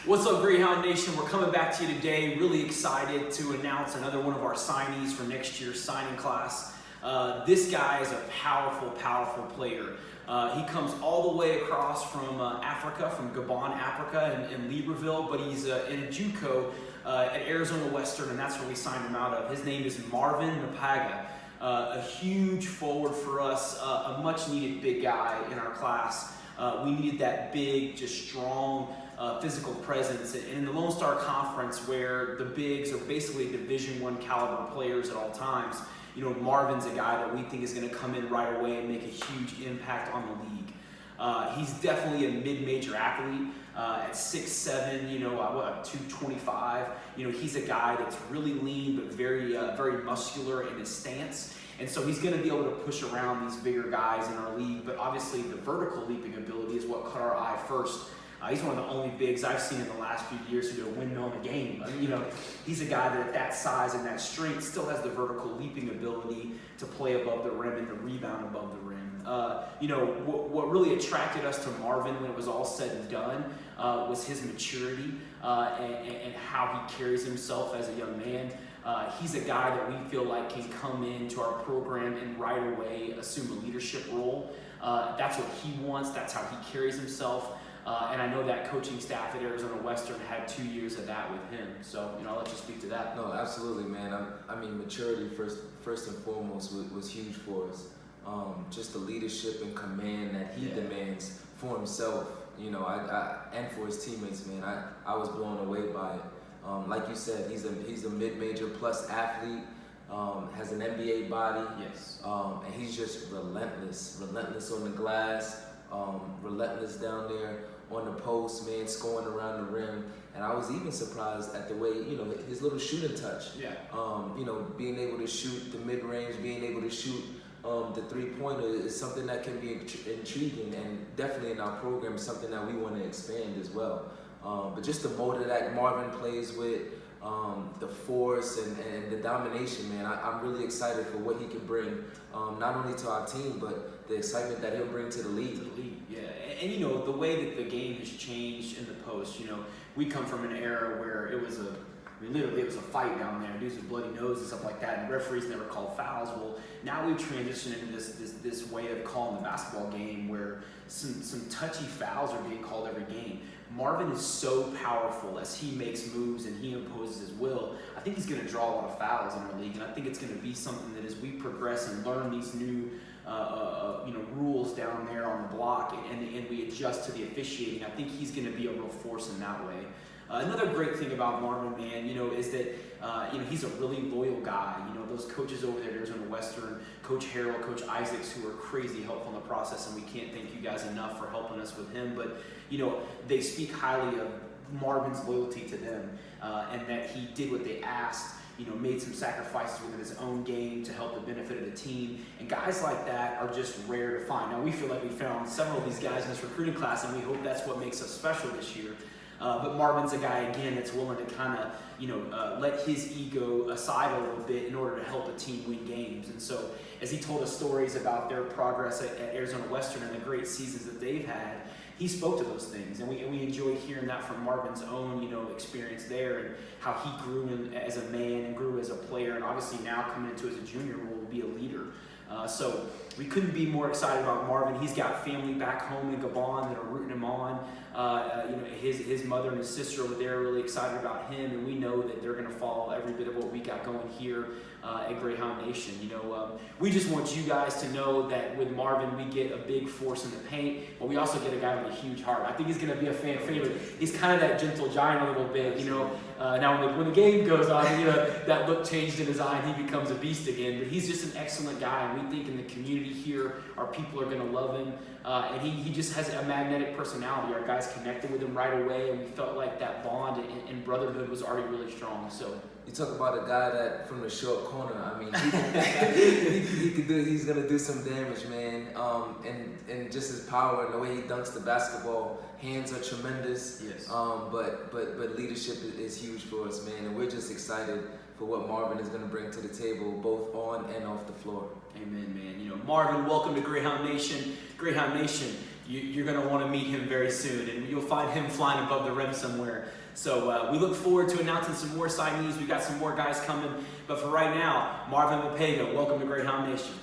What's up, Greyhound Nation? We're coming back to you today. Really excited to announce another one of our signees for next year's signing class. This guy is a powerful, powerful player. He comes all the way across from Africa, from Gabon, Africa, in Libreville, but he's in a JUCO at Arizona Western, and that's where we signed him out of. His name is Marvin Mapaga. A huge forward for us, a much-needed big guy in our class. We needed that big, just strong, physical presence. And in the Lone Star Conference, where the bigs are basically Division I caliber players at all times, you know, Marvin's a guy that we think is going to come in right away and make a huge impact on the league. He's definitely a mid-major athlete. At 6'7", you know, 225. You know, he's a guy that's really lean but very muscular in his stance. And so he's going to be able to push around these bigger guys in our league. But obviously the vertical leaping ability is what caught our eye first. He's one of the only bigs I've seen in the last few years who did a windmill in a game. I mean, you know, he's a guy that at that size and that strength still has the vertical leaping ability to play above the rim and to rebound above the rim. You know, what really attracted us to Marvin when it was all said and done was his maturity and how he carries himself as a young man. He's a guy that we feel like can come into our program and right away assume a leadership role. That's what he wants. That's how he carries himself. And I know that coaching staff at Arizona Western had 2 years of that with him. So, you know, I'll let you speak to that. No, absolutely, man. I mean, maturity first and foremost was huge for us. Just the leadership and command that he demands for himself, you know, and for his teammates, man. I was blown away by it. Like you said, he's a mid-major plus athlete. Has an NBA body. Yes. And he's just relentless on the glass. Relentless down there on the post, man, scoring around the rim. And I was even surprised at the way, you know, his little shooting touch. Yeah. You know, being able to shoot the mid-range, being able to shoot the three-pointer is something that can be intriguing, and definitely in our program something that we want to expand as well. But just the motor that Marvin plays with, the force and the domination, man, I'm really excited for what he can bring, not only to our team, but the excitement that he'll bring to the league. Yeah, and you know, the way that the game has changed in the post, you know, we come from an era where it was literally it was a fight down there, dudes with bloody noses and stuff like that, and referees never called fouls. Well, now we've transitioned into this way of calling the basketball game where some touchy fouls are being called every game. Marvin is so powerful as he makes moves and he imposes his will. I think he's going to draw a lot of fouls in our league, and I think it's going to be something that as we progress and learn these new you know, rules down there on the block and we adjust to the officiating, I think he's going to be a real force in that way. Another great thing about Marvin, man, you know, is that you know, he's a really loyal guy. You know, those coaches over there at Arizona Western, Coach Harrell, Coach Isaacs, who are crazy helpful in the process, and we can't thank you guys enough for helping us with him. But you know, they speak highly of Marvin's loyalty to them, and that he did what they asked. You know, made some sacrifices within his own game to help the benefit of the team. And guys like that are just rare to find. Now, we feel like we found several of these guys in this recruiting class, and we hope that's what makes us special this year. But Marvin's a guy, again, that's willing to kind of, you know, let his ego aside a little bit in order to help a team win games. And so as he told us stories about their progress at Arizona Western and the great seasons that they've had, he spoke to those things, and we enjoyed hearing that from Marvin's own, you know, experience there and how he grew as a man and grew as a player, and obviously now coming into as a junior will be a leader. So we couldn't be more excited about Marvin. He's got family back home in Gabon that are rooting him on. You know, his mother and his sister over there are really excited about him, and we know that they're going to follow every bit of what we got going here at Greyhound Nation. You know, we just want you guys to know that with Marvin, we get a big force in the paint, but we also get a guy with a huge heart. I think he's going to be a fan favorite. He's kind of that gentle giant a little bit, you know. Now, when the game goes on, you know, that look changed in his eye, and he becomes a beast again. But he's just an excellent guy, and we think in the community here, our people are going to love him. And he just has a magnetic personality. Our guys connected with him right away, and we felt like that bond and brotherhood was already really strong. So you talk about a guy that from the short corner. I mean, he's gonna do some damage, man. And just his power and the way he dunks the basketball, hands are tremendous. Yes. But leadership is huge for us, man. And we're just excited for what Marvin is gonna bring to the table, both on and off the floor. Amen, man. You know, Marvin, welcome to Greyhound Nation. Greyhound Nation, you're going to want to meet him very soon, and you'll find him flying above the rim somewhere. So we look forward to announcing some more signees. We got some more guys coming, but for right now, Marvin Mapaga, welcome to Greyhound Nation.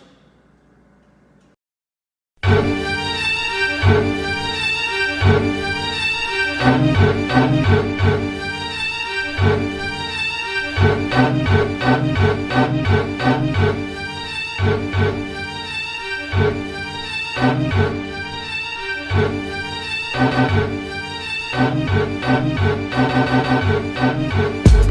Thank you.